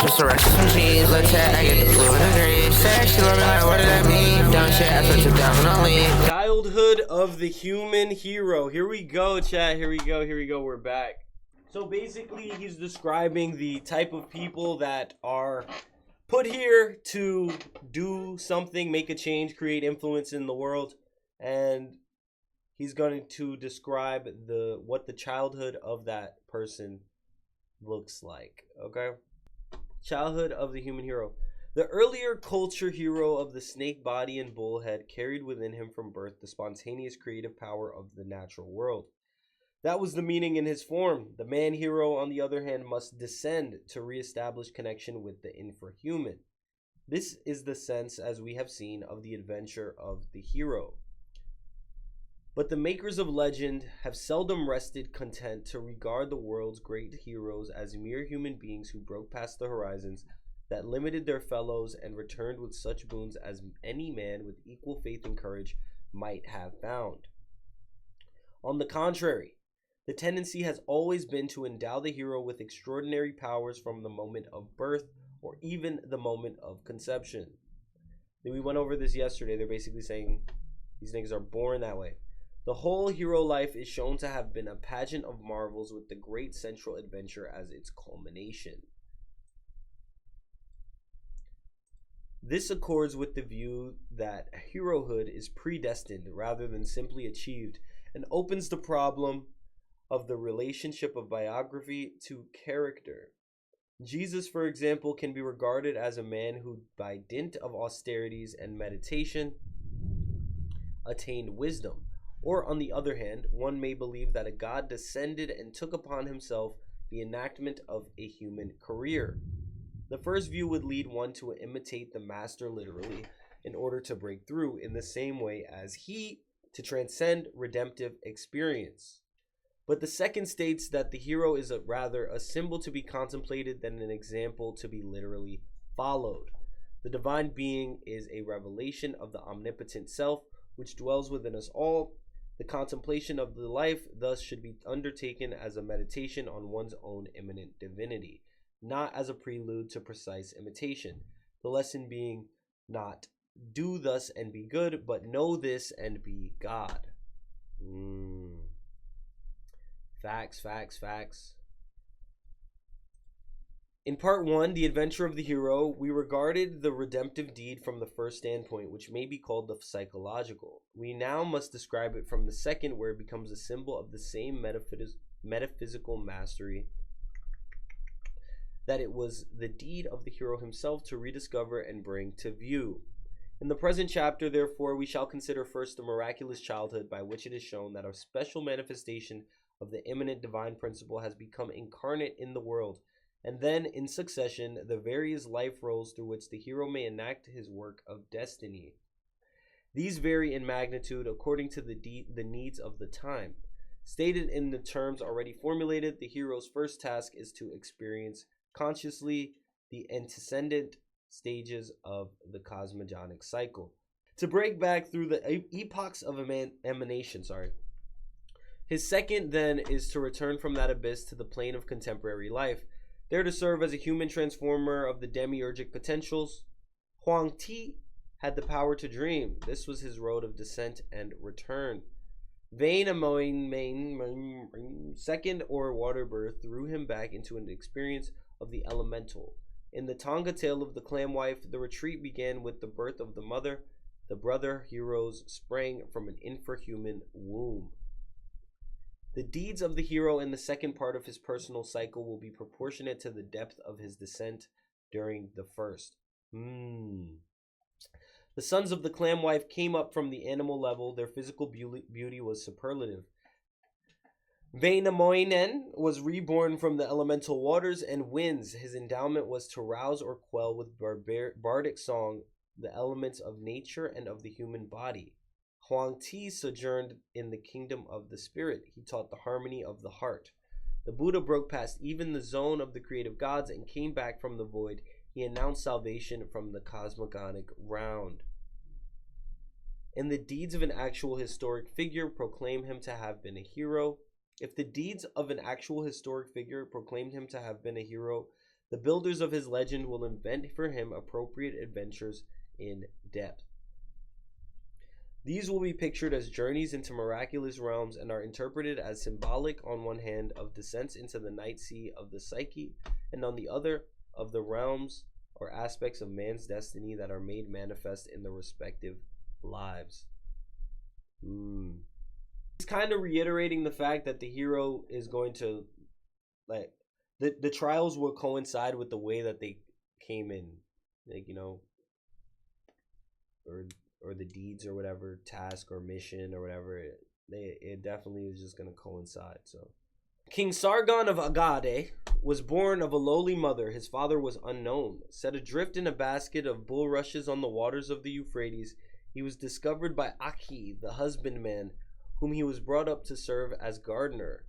some syringe, some cheese. Let's chat, I get the flu and the green. Say she love me like, what does that mean? Don't shit, I switch it definitely. Childhood of the human hero. Here we go, chat. Here we go. We're back. So basically, he's describing the type of people that are put here to do something, make a change, create influence in the world. And he's going to describe what the childhood of that person looks like. Okay? Childhood of the human hero. The earlier culture hero of the snake body and bull head carried within him from birth the spontaneous creative power of the natural world. That was the meaning in his form. The man hero, on the other hand, must descend to reestablish connection with the infrahuman. This is the sense, as we have seen, of the adventure of the hero. But the makers of legend have seldom rested content to regard the world's great heroes as mere human beings who broke past the horizons that limited their fellows and returned with such boons as any man with equal faith and courage might have found. On the contrary, the tendency has always been to endow the hero with extraordinary powers from the moment of birth or even the moment of conception. We went over this yesterday. They're basically saying these niggas are born that way. The whole hero life is shown to have been a pageant of marvels with the great central adventure as its culmination. This accords with the view that herohood is predestined rather than simply achieved and opens the problem of the relationship of biography to character. Jesus, for example, can be regarded as a man who, by dint of austerities and meditation, attained wisdom. Or, on the other hand, one may believe that a god descended and took upon himself the enactment of a human career. The first view would lead one to imitate the master literally in order to break through in the same way as he to transcend redemptive experience. But the second states that the hero is rather a symbol to be contemplated than an example to be literally followed. The divine being is a revelation of the omnipotent self which dwells within us all. The contemplation of the life thus should be undertaken as a meditation on one's own immanent divinity, not as a prelude to precise imitation. The lesson being not do thus and be good, but know this and be God. Facts. In part 1, The Adventure of the Hero, we regarded the redemptive deed from the first standpoint, which may be called the psychological. We now must describe it from the second, where it becomes a symbol of the same metaphysical mastery that it was the deed of the hero himself to rediscover and bring to view. In the present chapter, therefore, we shall consider first the miraculous childhood by which it is shown that a special manifestation of the immanent divine principle has become incarnate in the world, and then, in succession, the various life roles through which the hero may enact his work of destiny. These vary in magnitude according to the needs of the time. Stated in the terms already formulated, the hero's first task is to experience consciously the antecedent stages of the cosmogonic cycle, to break back through the epochs of emanation. His second, then, is to return from that abyss to the plane of contemporary life, there to serve as a human transformer of the demiurgic potentials. Huang Ti had the power to dream. This was his road of descent and return. Wainamoinen, second or water birth, threw him back into an experience of the elemental. In the Tonga tale of the clam wife, the retreat began with the birth of the mother. The brother heroes sprang from an infrahuman womb. The deeds of the hero in the second part of his personal cycle will be proportionate to the depth of his descent during the first. The sons of the clam wife came up from the animal level. Their physical beauty was superlative. Wainamoinen was reborn from the elemental waters and winds. His endowment was to rouse or quell with bardic song the elements of nature and of the human body. Huang Ti sojourned in the kingdom of the spirit. He taught the harmony of the heart. The Buddha broke past even the zone of the creative gods and came back from the void. He announced salvation from the cosmogonic round. And the deeds of an actual historic figure proclaim him to have been a hero. If the deeds of an actual historic figure proclaimed him to have been a hero, The builders of his legend will invent for him appropriate adventures in depth. These will be pictured as journeys into miraculous realms and are interpreted as symbolic on one hand of descents into the night sea of the psyche, and on the other of the realms or aspects of man's destiny that are made manifest in their respective lives. He's kind of reiterating the fact that the hero is going to, like, the trials will coincide with the way that they came in, like, or the deeds or whatever, task or mission or whatever, it definitely is just going to coincide. So King Sargon of Agade was born of a lowly mother. His father was unknown. Set adrift in a basket of bulrushes on the waters of the Euphrates, he was discovered by Aki, the husbandman, whom he was brought up to serve as gardener.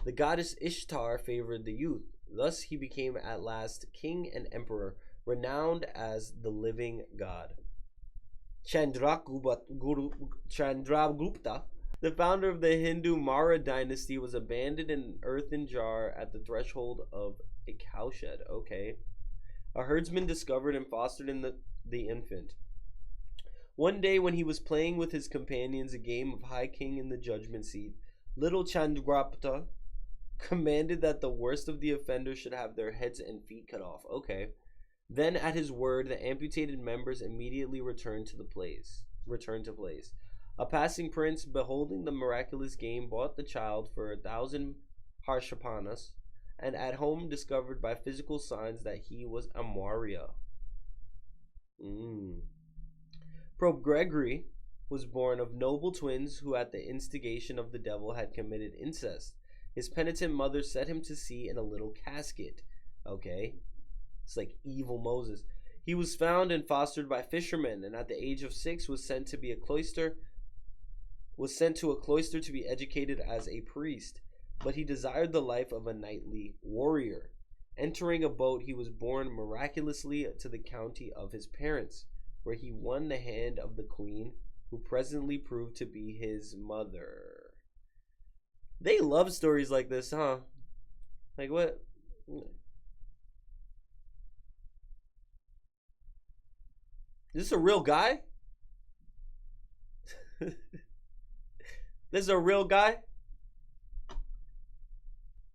The goddess Ishtar favored the youth. Thus he became at last king and emperor, renowned as the living god. Chandragupta, the founder of the Hindu Mara dynasty, was abandoned in an earthen jar at the threshold of a cowshed. Okay. A herdsman discovered and fostered in the infant. One day when he was playing with his companions a game of high king in the judgment seat, little Chandragupta commanded that the worst of the offenders should have their heads and feet cut off. Okay. Then, at his word, the amputated members immediately returned to place. A passing prince, beholding the miraculous game, bought the child for 1,000 harshapanas, and at home discovered by physical signs that he was a Maurya. Pope Gregory was born of noble twins who, at the instigation of the devil, had committed incest. His penitent mother set him to sea in a little casket. Okay. It's like evil Moses. He was found and fostered by fishermen, and at the age of 6 was sent to a cloister to be educated as a priest. But he desired the life of a knightly warrior. Entering a boat, he was borne miraculously to the county of his parents, where he won the hand of the queen, who presently proved to be his mother. They love stories like this, huh? Like what? Is this a real guy? This is a real guy?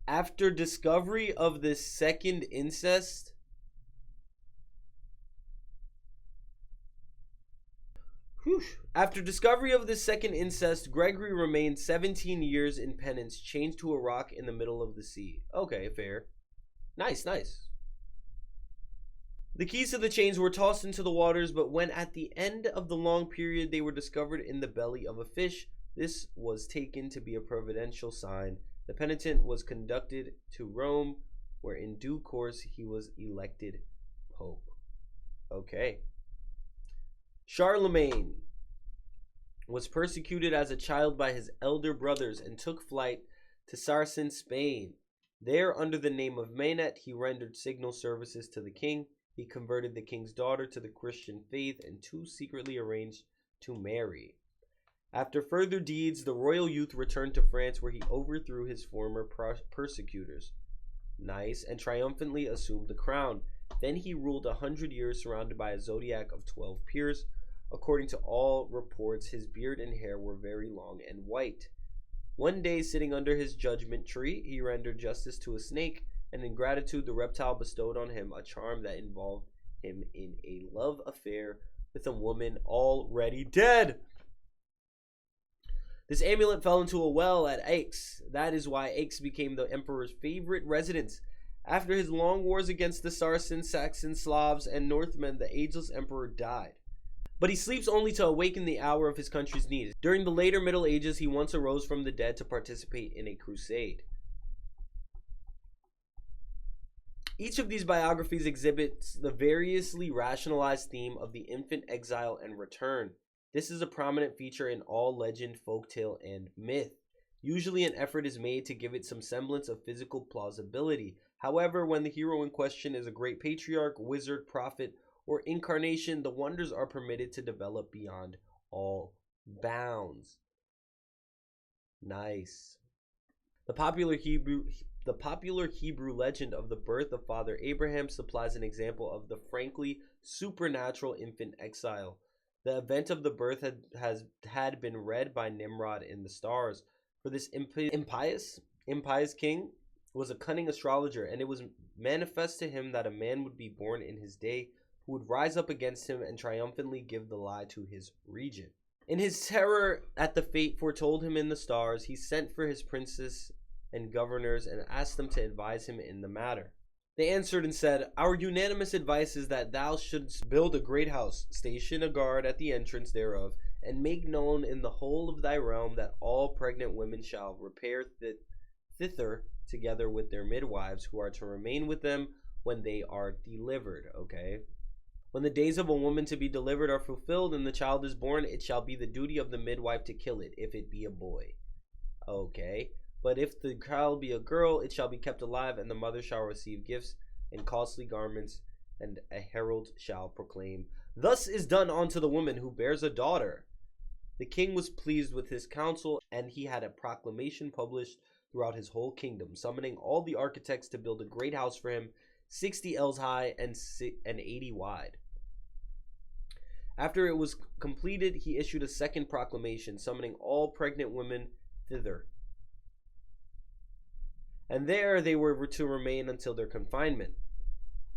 After discovery of this second incest, after discovery of this second incest, Gregory remained 17 years in penance, chained to a rock in the middle of the sea. Okay, fair. Nice. The keys to the chains were tossed into the waters, but when at the end of the long period they were discovered in the belly of a fish, this was taken to be a providential sign. The penitent was conducted to Rome, where in due course he was elected pope. Okay. Charlemagne was persecuted as a child by his elder brothers and took flight to Saracen Spain. There, under the name of Mainet, he rendered signal services to the king. He converted the king's daughter to the Christian faith, and two secretly arranged to marry. After further deeds, the royal youth returned to France, where he overthrew his former persecutors. Nice, and triumphantly assumed the crown. Then he ruled 100 years, surrounded by a zodiac of 12 peers. According to all reports, his beard and hair were very long and white. One day, sitting under his judgment tree, he rendered justice to a snake, and in gratitude the reptile bestowed on him a charm that involved him in a love affair with a woman already dead. This amulet fell into a well at Aix. That is why Aix became the emperor's favorite residence. After his long wars against the Saracens, Saxons, Slavs, and Northmen, the ageless emperor died. But he sleeps only to awaken the hour of his country's need. During the later Middle Ages, he once arose from the dead to participate in a crusade. Each of these biographies exhibits the variously rationalized theme of the infant exile and return. This is a prominent feature in all legend, folktale, and myth. Usually an effort is made to give it some semblance of physical plausibility. However, when the hero in question is a great patriarch, wizard, prophet, or incarnation, the wonders are permitted to develop beyond all bounds. Nice. The popular Hebrew legend of the birth of Father Abraham supplies an example of the frankly supernatural infant exile. The event of the birth had been read by Nimrod in the stars. For this impious king was a cunning astrologer, and it was manifest to him that a man would be born in his day who would rise up against him and triumphantly give the lie to his regent. In his terror at the fate foretold him in the stars, he sent for his princes and governors and asked them to advise him in the matter. They answered and said, "Our unanimous advice is that thou shouldst build a great house, station a guard at the entrance thereof, and make known in the whole of thy realm that all pregnant women shall repair thither together with their midwives, who are to remain with them when they are delivered." Okay? When the days of a woman to be delivered are fulfilled and the child is born, it shall be the duty of the midwife to kill it, if it be a boy. Okay? But if the child be a girl, it shall be kept alive, and the mother shall receive gifts and costly garments, and a herald shall proclaim, "Thus is done unto the woman who bears a daughter." The king was pleased with his counsel, and he had a proclamation published throughout his whole kingdom, summoning all the architects to build a great house for him, 60 ells high and 80 wide. After it was completed, he issued a second proclamation, summoning all pregnant women thither. And there they were to remain until their confinement.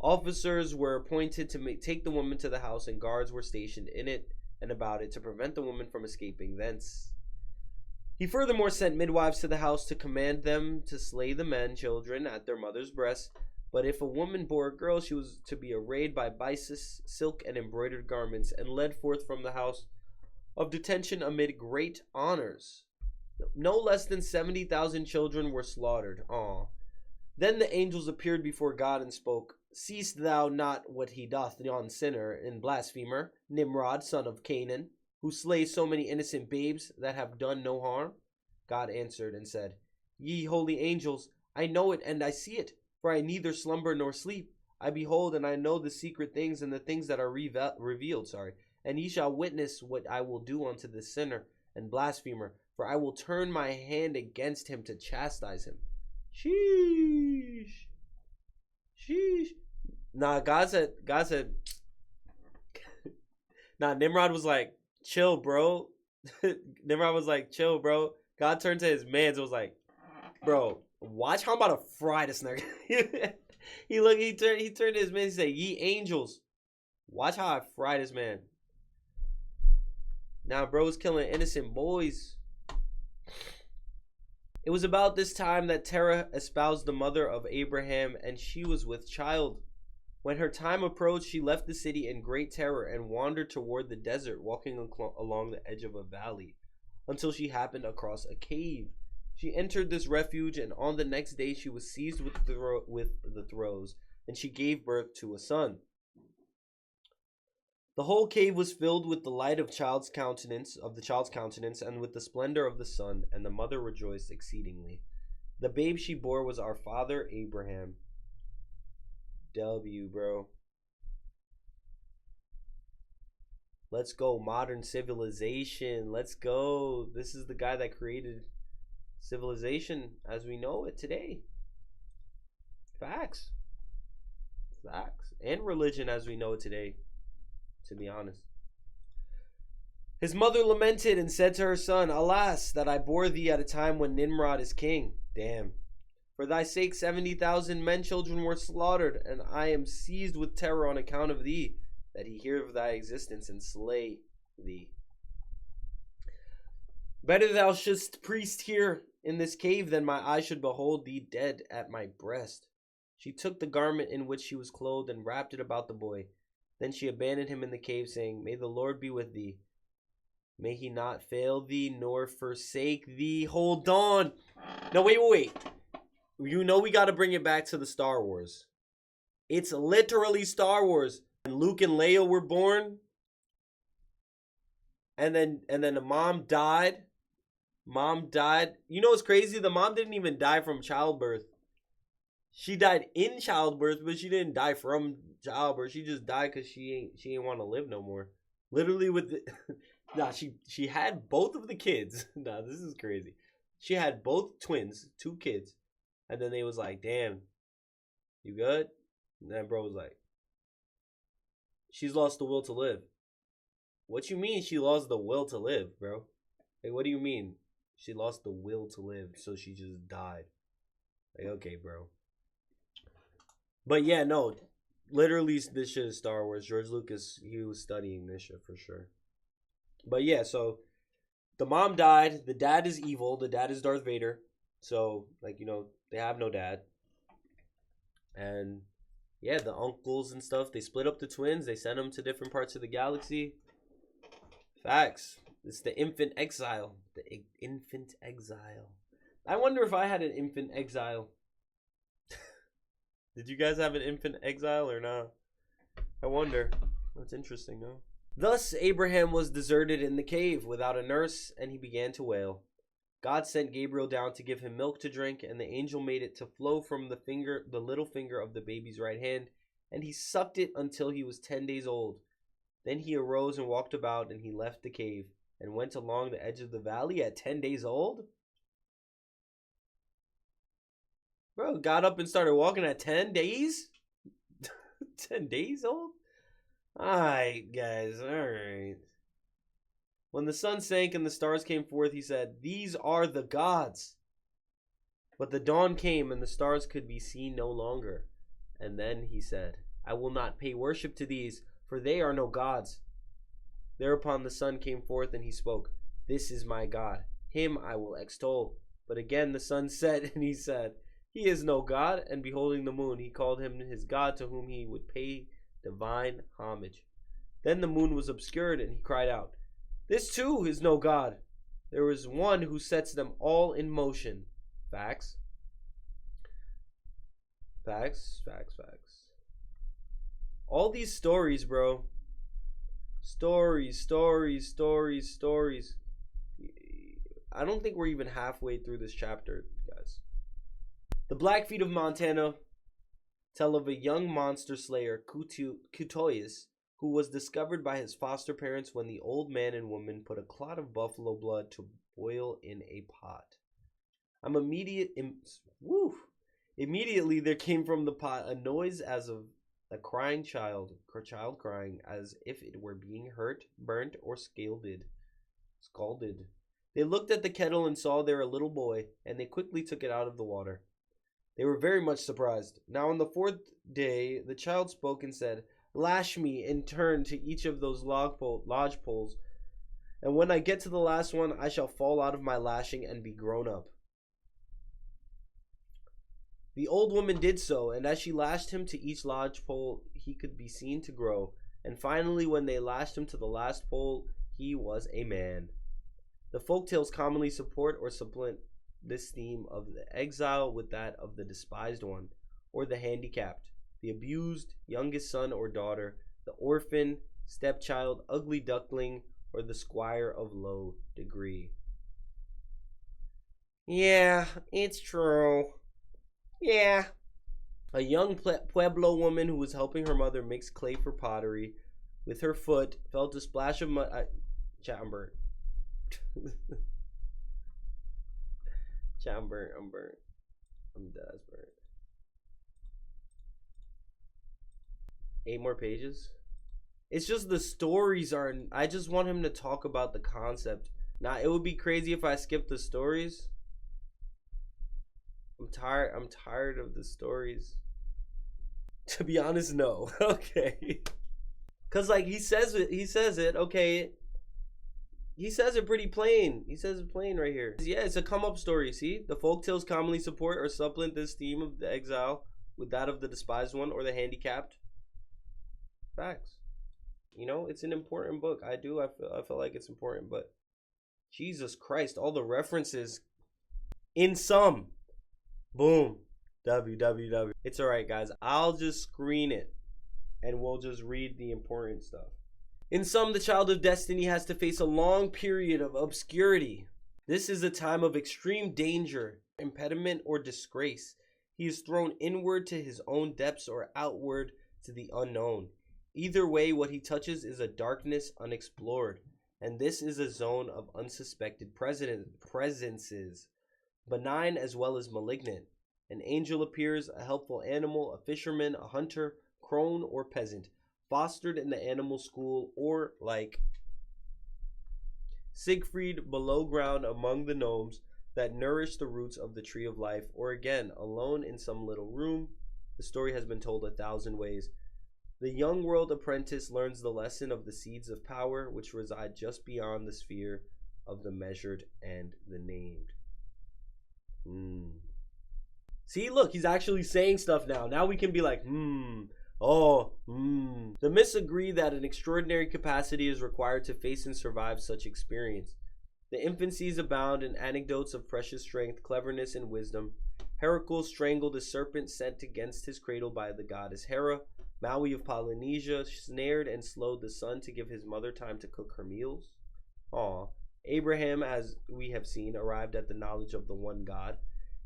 Officers were appointed to take the woman to the house, and guards were stationed in it and about it to prevent the woman from escaping thence. He furthermore sent midwives to the house to command them to slay the men, children, at their mother's breasts. But if a woman bore a girl, she was to be arrayed by byssus, silk, and embroidered garments, and led forth from the house of detention amid great honors. No less than 70,000 children were slaughtered. Then the angels appeared before God and spoke, "Seest thou not what he doth, yon sinner and blasphemer, Nimrod, son of Canaan, who slays so many innocent babes that have done no harm?" God answered and said, "Ye holy angels, I know it and I see it, for I neither slumber nor sleep. I behold and I know the secret things and the things that are revealed. And ye shall witness what I will do unto this sinner and blasphemer, for I will turn my hand against him to chastise him." Sheesh. Nah, God said, nah, Nimrod was like, "Chill, bro." Nimrod was like, "Chill, bro." God turned to his mans and was like, "Bro, watch how I'm about to fry this nigga." He turned to his man and said, "Ye angels, watch how I fry this man." Now bro's killing innocent boys. It was about this time that Terah espoused the mother of Abraham, and she was with child. When her time approached, she left the city in great terror and wandered toward the desert, walking along the edge of a valley, until she happened across a cave. She entered this refuge, and on the next day she was seized with the throes, and she gave birth to a son. The whole cave was filled with the light of the child's countenance, and with the splendor of the sun, and the mother rejoiced exceedingly. The babe she bore was our father Abraham. W, bro. Let's go, modern civilization. Let's go. This is the guy that created civilization as we know it today. Facts. And religion as we know it today, to be honest. His mother lamented and said to her son, "Alas, that I bore thee at a time when Nimrod is king." Damn. "For thy sake 70,000 men children were slaughtered, and I am seized with terror on account of thee, that he hear of thy existence and slay thee. Better thou shouldst priest here in this cave than my eye should behold thee dead at my breast." She took the garment in which she was clothed and wrapped it about the boy. Then she abandoned him in the cave, saying, "May the Lord be with thee. May he not fail thee nor forsake thee." Hold on. No, wait. You know we got to bring it back to the Star Wars. It's literally Star Wars. And Luke and Leia were born. And then the mom died. You know what's crazy? The mom didn't even die from childbirth. She died in childbirth, but she didn't die from childbirth. She just died because she ain't want to live no more. Literally with the... Nah, she had both of the kids. Nah, this is crazy. She had both twins, 2 kids, and then they was like, "Damn, you good?" And then bro was like, "She's lost the will to live." What you mean she lost the will to live, bro? Like, what do you mean she lost the will to live? So she just died? Like, okay, bro. But yeah, no, literally, this shit is Star Wars. George Lucas, he was studying this shit for sure. But yeah, so the mom died. The dad is evil. The dad is Darth Vader. So, like, they have no dad. And yeah, the uncles and stuff, they split up the twins. They sent them to different parts of the galaxy. Facts. It's the infant exile. The infant exile. I wonder if I had an infant exile. Did you guys have an infant exile or not? I wonder. That's interesting, though. Thus, Abraham was deserted in the cave without a nurse, and he began to wail. God sent Gabriel down to give him milk to drink, and the angel made it to flow from the little finger of the baby's right hand, and he sucked it until he was 10 days old. Then he arose and walked about, and he left the cave, and went along the edge of the valley at 10 days old? Bro, got up and started walking at 10 days? 10 days old? Alright, guys, alright. When the sun sank and the stars came forth, he said, "These are the gods." But the dawn came, and the stars could be seen no longer. And then he said, "I will not pay worship to these, for they are no gods." Thereupon the sun came forth, and he spoke, "This is my God, him I will extol." But again the sun set, and he said, "He is no God." And beholding the moon, he called him his God, to whom he would pay divine homage. Then the moon was obscured, and he cried out, "This too is no God. There is one who sets them all in motion." Facts. Facts. All these stories, bro. Stories. I don't think we're even halfway through this chapter, guys. The Blackfeet of Montana tell of a young monster slayer, Kutoyas, who was discovered by his foster parents when the old man and woman put a clot of buffalo blood to boil in a pot. Immediately there came from the pot a noise as of a crying child crying as if it were being hurt, burnt, or scalded. They looked at the kettle and saw there a little boy, and they quickly took it out of the water. They were very much surprised. Now on the 4th day the child spoke and said, "Lash me in turn to each of those lodge poles, and when I get to the last one, I shall fall out of my lashing and be grown up." The old woman did so, and as she lashed him to each lodge pole, he could be seen to grow, and finally when they lashed him to the last pole, he was a man. The folktales commonly support or supplant this theme of the exile with that of the despised one, or the handicapped, the abused youngest son or daughter, the orphan, stepchild, ugly duckling, or the squire of low degree. Yeah, it's true. Yeah. A young Pueblo woman who was helping her mother mix clay for pottery with her foot felt a splash of mud. Chat, I'm burnt. Chat, I'm burnt. I'm dead as burnt. 8 more pages? It's just the stories are. I just want him to talk about the concept. Now, it would be crazy if I skipped the stories. I'm tired of the stories. To be honest, no. Okay. Cause like he says it, okay. He says it pretty plain. He says it plain right here. Yeah, it's a come up story, see? The folktales commonly support or supplement this theme of the exile with that of the despised one or the handicapped. Facts. It's an important book. I feel like it's important, but Jesus Christ, all the references in some. Boom. www. It's alright, guys. I'll just screen it and we'll just read the important stuff. In sum, the child of destiny has to face a long period of obscurity. This is a time of extreme danger, impediment, or disgrace. He is thrown inward to his own depths or outward to the unknown. Either way, what he touches is a darkness unexplored, and this is a zone of unsuspected presences. benign as well as malignant. An angel appears, a helpful animal, a fisherman, a hunter, crone, or peasant, fostered in the animal school, or like Siegfried below ground among the gnomes that nourish the roots of the tree of life, or again, alone in some little room. The story has been told 1,000 ways. The young world apprentice learns the lesson of the seeds of power which reside just beyond the sphere of the measured and the named. See, look, he's actually saying stuff now. Now we can be like, The myths agree that an extraordinary capacity is required to face and survive such experience. The infancies abound in anecdotes of precious strength, cleverness, and wisdom. Heracles strangled a serpent sent against his cradle by the goddess Hera. Maui of Polynesia snared and slowed the sun to give his mother time to cook her meals. Abraham, as we have seen, arrived at the knowledge of the one God.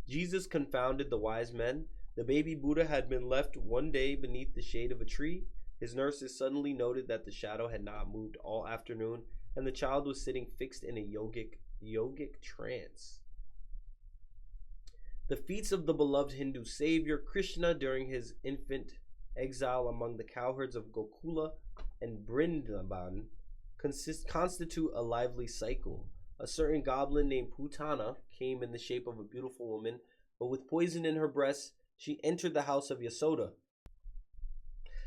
Jesus confounded the wise men. The baby Buddha had been left one day beneath the shade of a tree. His nurses suddenly noted that the shadow had not moved all afternoon, and the child was sitting fixed in a yogic trance. The feats of the beloved Hindu savior Krishna during his infant exile among the cowherds of Gokula and Brindaban constitute a lively cycle. A certain goblin named Putana came in the shape of a beautiful woman, but with poison in her breast, she entered the house of Yasoda.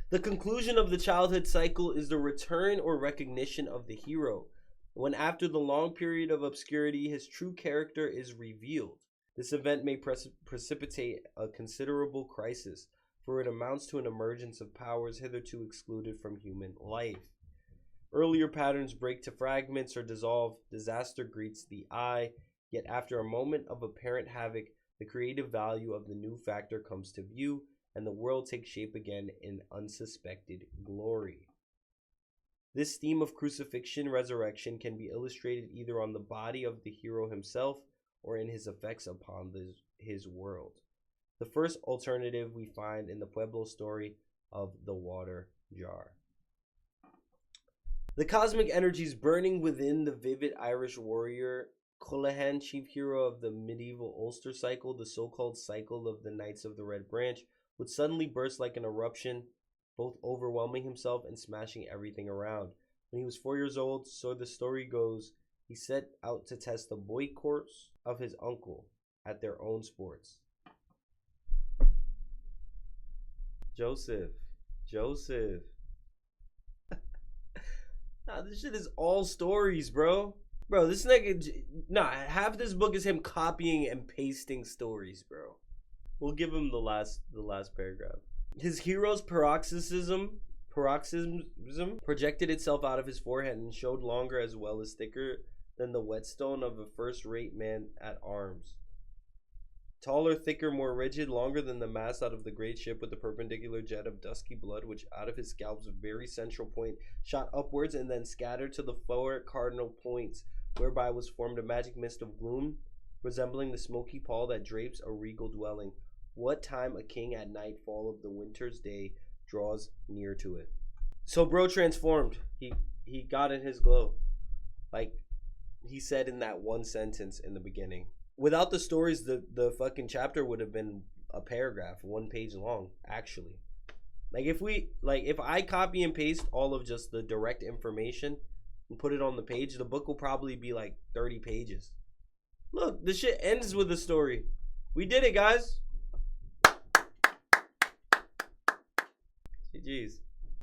The conclusion of the childhood cycle is the return or recognition of the hero, when after the long period of obscurity, his true character is revealed. This event may precipitate a considerable crisis, for it amounts to an emergence of powers hitherto excluded from human life. Earlier patterns break to fragments or dissolve. Disaster greets the eye, yet after a moment of apparent havoc, the creative value of the new factor comes to view, and the world takes shape again in unsuspected glory. This theme of crucifixion resurrection can be illustrated either on the body of the hero himself or in his effects upon his world. The first alternative we find in the Pueblo story of the water jar. The cosmic energies burning within the vivid Irish warrior Colohan, chief hero of the medieval Ulster cycle, the so-called cycle of the Knights of the Red Branch, would suddenly burst like an eruption, both overwhelming himself and smashing everything around. When he was 4 years old, so the story goes, he set out to test the boy course of his uncle at their own sports. Joseph. Nah, this shit is all stories, bro. Bro, this nigga, half this book is him copying and pasting stories, bro. We'll give him the last paragraph. His hero's paroxysm projected itself out of his forehead and showed longer as well as thicker than the whetstone of a first-rate man at arms. Taller, thicker, more rigid, longer than the mast out of the great ship, with the perpendicular jet of dusky blood which out of his scalp's very central point shot upwards and then scattered to the four cardinal points, whereby was formed a magic mist of gloom, resembling the smoky pall that drapes a regal dwelling, what time a king at nightfall of the winter's day draws near to it. So bro transformed. He got in his glow. Like he said in that one sentence in the beginning. Without the stories, the fucking chapter would have been a paragraph, 1 page long, actually. If I copy and paste all of just the direct information and put it on the page, the book will probably be like 30 pages. Look, the shit ends with a story. We did it, guys. GG's.